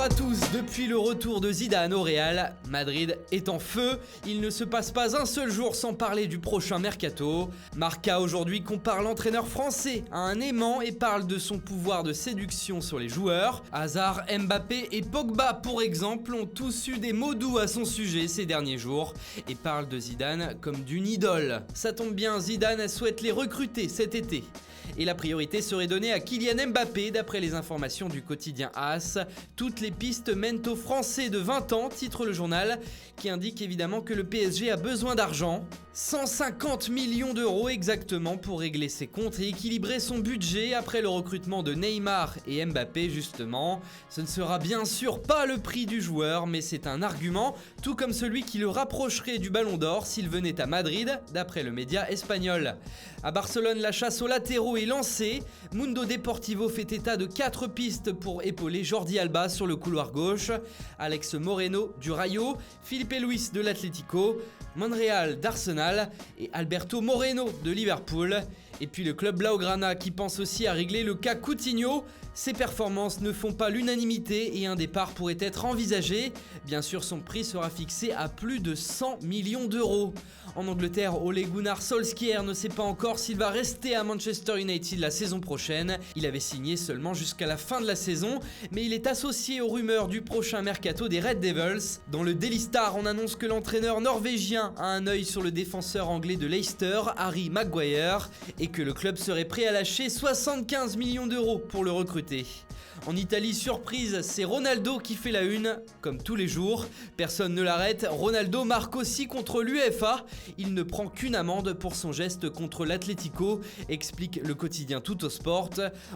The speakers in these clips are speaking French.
à tous. Depuis le retour de Zidane au Real, Madrid est en feu. Il ne se passe pas un seul jour sans parler du prochain mercato. Marca aujourd'hui compare l'entraîneur français à un aimant et parle de son pouvoir de séduction sur les joueurs. Hazard, Mbappé et Pogba pour exemple ont tous eu des mots doux à son sujet ces derniers jours et parlent de Zidane comme d'une idole. Ça tombe bien, Zidane souhaite les recruter cet été. Et la priorité serait donnée à Kylian Mbappé d'après les informations du quotidien AS. Toutes les pistes mènent au Français de 20 ans, titre le journal, qui indique évidemment que le PSG a besoin d'argent. 150 millions d'euros exactement pour régler ses comptes et équilibrer son budget après le recrutement de Neymar et Mbappé justement. Ce ne sera bien sûr pas le prix du joueur, mais c'est un argument, tout comme celui qui le rapprocherait du Ballon d'Or s'il venait à Madrid, d'après le média espagnol. À Barcelone, la chasse aux latéraux est lancée. Mundo Deportivo fait état de 4 pistes pour épauler Jordi Alba sur le couloir gauche, Alex Moreno du Rayo, Filipe Luis de l'Atlético, Monreal d'Arsenal et Alberto Moreno de Liverpool. Et puis le club Blaugrana qui pense aussi à régler le cas Coutinho. Ses performances ne font pas l'unanimité et un départ pourrait être envisagé. Bien sûr, son prix sera fixé à plus de 100 millions d'euros. En Angleterre, Ole Gunnar Solskjaer ne sait pas encore s'il va rester à Manchester United la saison prochaine. Il avait signé seulement jusqu'à la fin de la saison, mais il est associé aux rumeurs du prochain mercato des Red Devils. Dans le Daily Star, on annonce que l'entraîneur norvégien a un œil sur le défenseur anglais de Leicester, Harry Maguire, et que le club serait prêt à lâcher 75 millions d'euros pour le recruter. En Italie, surprise, c'est Ronaldo qui fait la une, comme tous les jours. Personne ne l'arrête, Ronaldo marque aussi contre l'UEFA. Il ne prend qu'une amende pour son geste contre l'Atlético, explique le quotidien Tuttosport.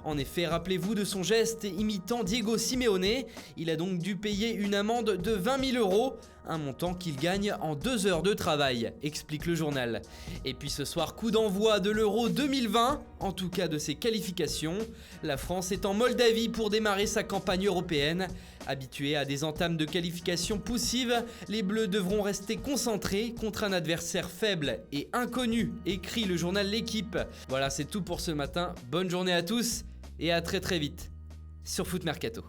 En effet, rappelez-vous de son geste imitant Diego Simeone. Il a donc dû payer une amende de 20 000 euros, un montant qu'il gagne en 2 heures de travail, explique le journal. Et puis ce soir, coup d'envoi de l'Euro 2020, en tout cas de ses qualifications. La France est en Moldavie pour démarrer sa campagne européenne. Habitués à des entames de qualification poussives, les Bleus devront rester concentrés contre un adversaire faible et inconnu, écrit le journal L'Équipe. Voilà, c'est tout pour ce matin. Bonne journée à tous et à très vite sur Foot Mercato.